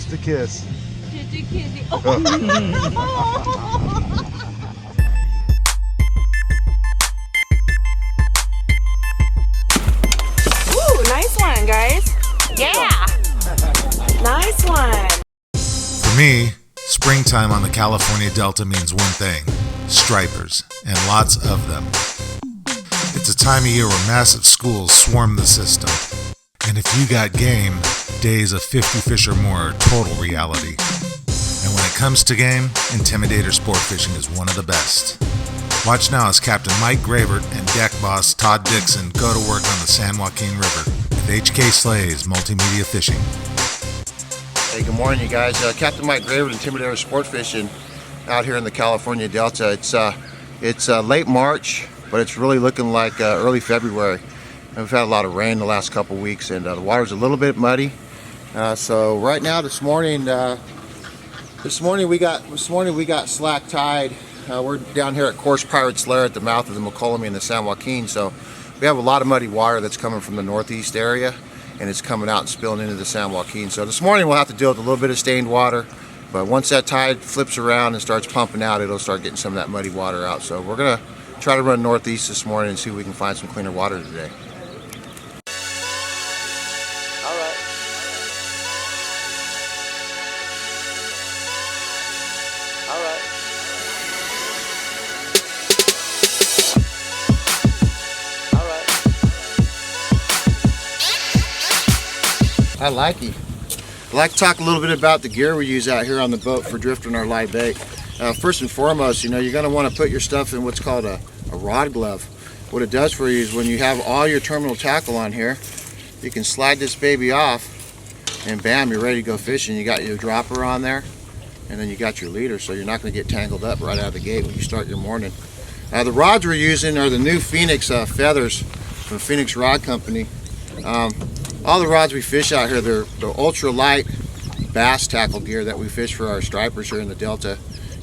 Just a kiss. Just a kiss. Ooh, nice one, guys. Yeah. Nice one. For me, springtime on the California Delta means one thing: stripers, and lots of them. It's a time of year where massive schools swarm the system. And if you got game, days of 50 fish or more are total reality. And when it comes to game, Intimidator Sportfishing is one of the best. Watch now as Captain Mike Gravert and deck boss Todd Dixon go to work on the San Joaquin River with HKSlays Multimedia Fishing. Hey, good morning, you guys. Captain Mike Gravert, Intimidator Sportfishing, out here in the California Delta. It's late March, but it's really looking like early February. And we've had a lot of rain the last couple weeks, and the water's a little bit muddy. So right now, this morning we got slack tide. We're down here at Course Pirate's Lair at the mouth of the McCollum and the San Joaquin. So we have a lot of muddy water that's coming from the northeast area, and it's coming out and spilling into the San Joaquin. So this morning we'll have to deal with a little bit of stained water, but once that tide flips around and starts pumping out, it'll start getting some of that muddy water out. So we're gonna try to run northeast this morning and see if we can find some cleaner water today. I like it. I'd like to talk a little bit about the gear we use out here on the boat for drifting our live bait. First and foremost, you're going to want to put your stuff in what's called a rod glove. What it does for you is when you have all your terminal tackle on here, you can slide this baby off and bam, you're ready to go fishing. You got your dropper on there and then you got your leader, so you're not going to get tangled up right out of the gate when you start your morning. The rods we're using are the new Phoenix feathers from Phoenix Rod Company. All the rods we fish out here, they're ultra light bass tackle gear that we fish for our stripers here in the Delta.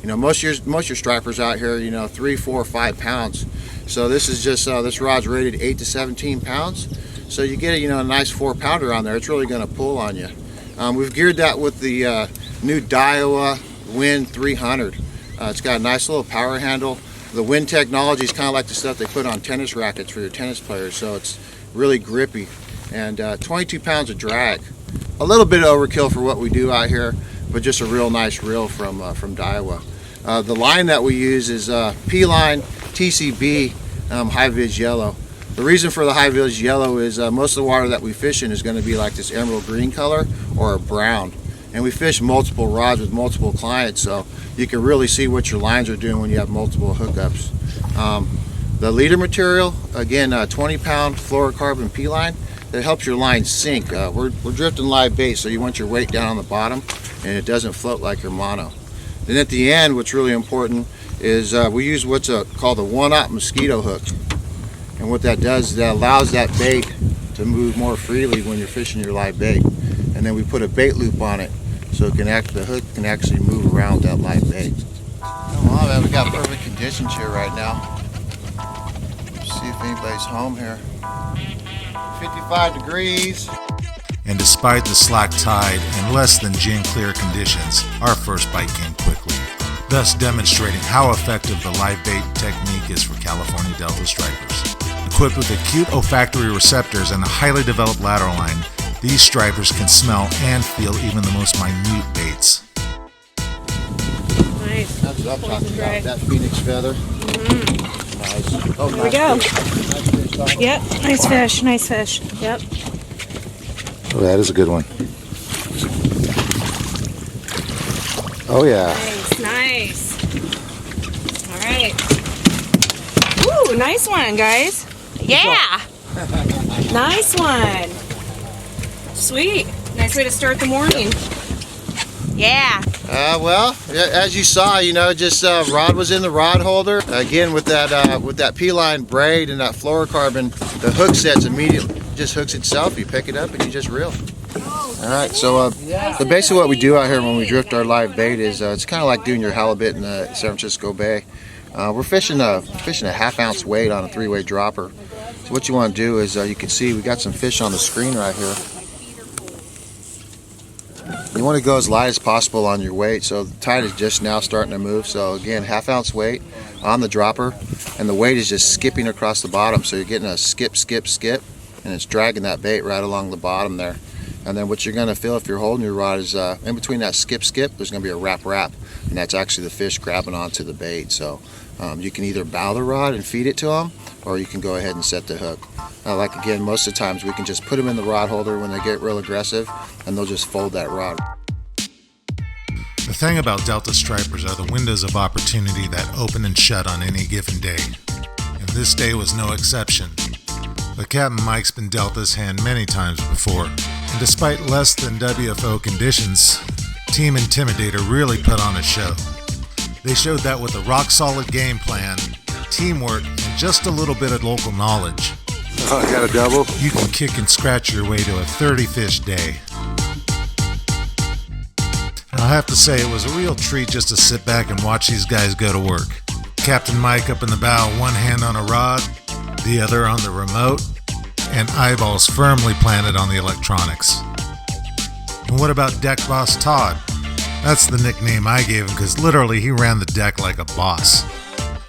Most of your stripers out here, 3, 4, 5 pounds. So this is just this rod's rated 8 to 17 pounds. So you get a nice 4-pounder on there. It's really going to pull on you. We've geared that with the new Daiwa Wind 300. It's got a nice little power handle. The Wind technology is kind of like the stuff they put on tennis rackets for your tennis players. So it's really grippy. And 22 pounds of drag. A little bit of overkill for what we do out here, but just a real nice reel from Daiwa. The line that we use is P-line TCB high vis yellow. The reason for the high vis yellow is most of the water that we fish in is going to be like this emerald green color or a brown. And we fish multiple rods with multiple clients, so you can really see what your lines are doing when you have multiple hookups. The leader material, again, 20-pound fluorocarbon P-line. That helps your line sink. We're drifting live bait, so you want your weight down on the bottom and it doesn't float like your mono. Then at the end, what's really important is we use what's called a 1-aught mosquito hook. And what that does is that allows that bait to move more freely when you're fishing your live bait. And then we put a bait loop on it so the hook can actually move around that live bait. Come on, man, we got perfect conditions here right now. Let's see if anybody's home here. 55 degrees. And despite the slack tide and less than gin clear conditions, our first bite came quickly, thus demonstrating how effective the live bait technique is for California Delta stripers. Equipped with acute olfactory receptors and a highly developed lateral line, these stripers can smell and feel even the most minute baits. Nice. That's what I'm talking about, that Phoenix feather. Nice. Oh, there we go. Yep, nice fish, nice fish. Yep. Oh, that is a good one. Oh yeah. Nice. All right. Ooh, nice one, guys. Yeah. Nice one. Sweet. Nice way to start the morning. Yeah. Well, as you saw, just rod was in the rod holder. Again, with that P-line braid and that fluorocarbon, the hook sets immediately. Just hooks itself. You pick it up and you just reel. All right. So basically what we do out here when we drift our live bait is it's kind of like doing your halibut in the San Francisco Bay. We're fishing a half-ounce weight on a 3-way dropper. So what you want to do is you can see we got some fish on the screen right here. You want to go as light as possible on your weight. So the tide is just now starting to move. So again, 1/2 ounce weight on the dropper, and the weight is just skipping across the bottom. So you're getting a skip, skip, skip, and it's dragging that bait right along the bottom there. And then what you're going to feel if you're holding your rod is in between that skip, skip, there's going to be a wrap, and that's actually the fish grabbing onto the bait. So you can either bow the rod and feed it to them, or you can go ahead and set the hook. Like again, most of the times we can just put them in the rod holder when they get real aggressive, and they'll just fold that rod. The thing about Delta stripers are the windows of opportunity that open and shut on any given day, and this day was no exception. But Captain Mike's been dealt this hand many times before, and despite less than WFO conditions, Team Intimidator really put on a show. They showed that with a rock-solid game plan, teamwork, and just a little bit of local knowledge, Oh, I got a double. you can kick and scratch your way to a 30-fish day. And I'll have to say, it was a real treat just to sit back and watch these guys go to work. Captain Mike up in the bow, one hand on a rod, the other on the remote, and eyeballs firmly planted on the electronics. And what about deck boss Todd? That's the nickname I gave him because literally he ran the deck like a boss,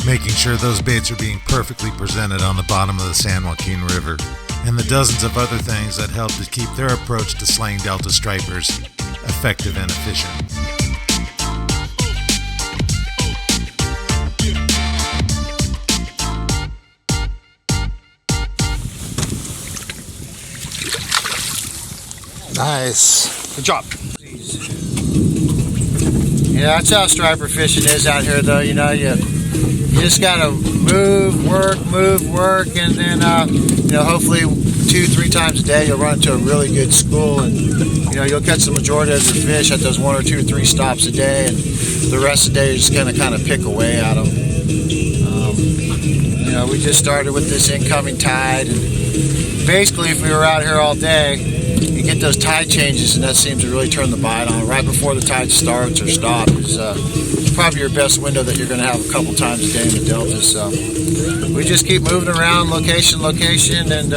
making sure those baits are being perfectly presented on the bottom of the San Joaquin River, and the dozens of other things that help to keep their approach to slaying Delta stripers effective and efficient. Nice. Good job. Yeah, that's how striper fishing is out here, though. You know, you just gotta move, work, and then you know, hopefully 2-3 times a day you'll run into a really good school, and you know, you'll catch the majority of your fish at those 1 or 2 or 3 stops a day, and the rest of the day you're just gonna kind of pick away at them. You know, we just started with this incoming tide, and basically if we were out here all day, you get those tide changes, and that seems to really turn the bite on. Right before the tide starts or stops is probably your best window that you're going to have a couple times a day in the Delta. So we just keep moving around location, and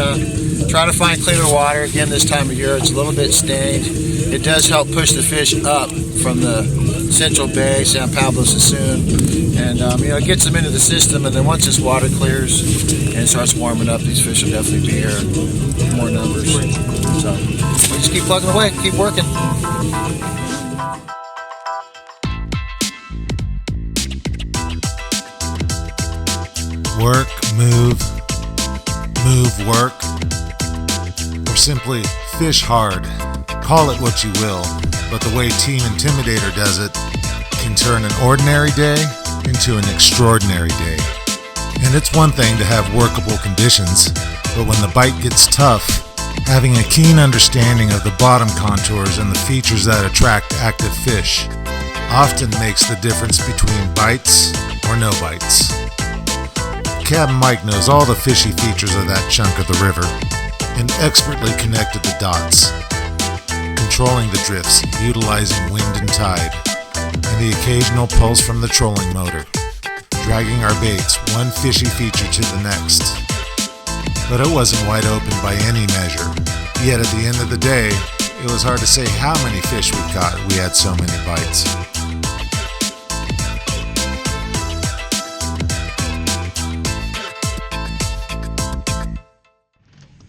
try to find cleaner water. Again, this time of year it's a little bit stained. It does help push the fish up from the Central Bay, San Pablo Sassoon, and you know, it gets them into the system, and then once this water clears and starts warming up, these fish will definitely be here in more numbers. So we just keep plugging away, keep working. Work, move, work, or simply fish hard. Call it what you will, but the way Team Intimidator does it can turn an ordinary day into an extraordinary day. And it's one thing to have workable conditions, but when the bite gets tough, having a keen understanding of the bottom contours and the features that attract active fish often makes the difference between bites or no bites. Captain Mike knows all the fishy features of that chunk of the river and expertly connected the dots, controlling the drifts, utilizing wind and tide, and the occasional pulse from the trolling motor, dragging our baits one fishy feature to the next. But it wasn't wide open by any measure, yet at the end of the day, it was hard to say how many fish we caught. We had so many bites.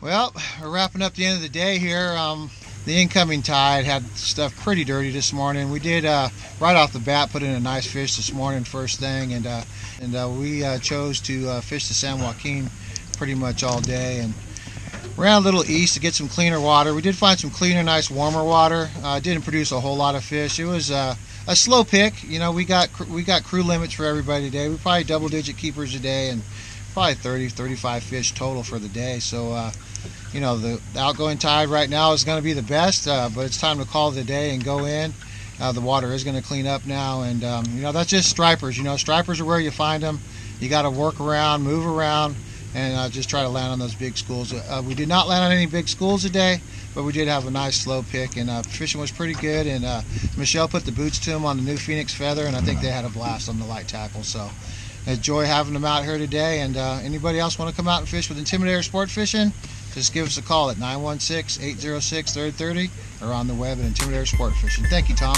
Well, we're wrapping up the end of the day here. The incoming tide had stuff pretty dirty this morning. We did right off the bat put in a nice fish this morning first thing, and we chose to fish the San Joaquin pretty much all day, and ran a little east to get some cleaner water. We did find some cleaner, nice, warmer water. Didn't produce a whole lot of fish. It was a slow pick. You know, we got crew limits for everybody today. We probably double-digit keepers a day, and probably 30-35 fish total for the day. So you know, the outgoing tide right now is going to be the best, but it's time to call it a day and go in. The water is going to clean up now, and you know, that's just stripers. You know, stripers are where you find them. You got to work around, move around, and just try to land on those big schools. We did not land on any big schools today, but we did have a nice slow pick, and fishing was pretty good. And Michelle put the boots to them on the new Phoenix Feather, and I think they had a blast on the light tackle. So enjoy having them out here today. And anybody else want to come out and fish with Intimidator Sport Fishing, just give us a call at 916-806-3030 or on the web at Intimidator Sportfishing. Thank you, Tom.